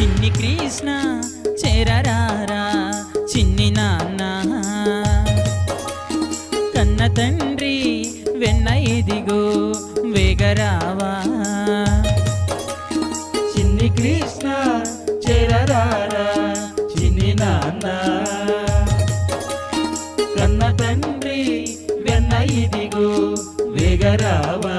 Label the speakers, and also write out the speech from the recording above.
Speaker 1: చిన్ని కృష్ణ చేరరారా చిన్ని నాన్న, కన్న తండ్రి వెన్న ఇదిగో వేగరావా.
Speaker 2: చిన్ని కృష్ణ చేరరారా చిన్ని నాన్న, కన్న తండ్రి వెన్న ఇదిగో వేగరావా.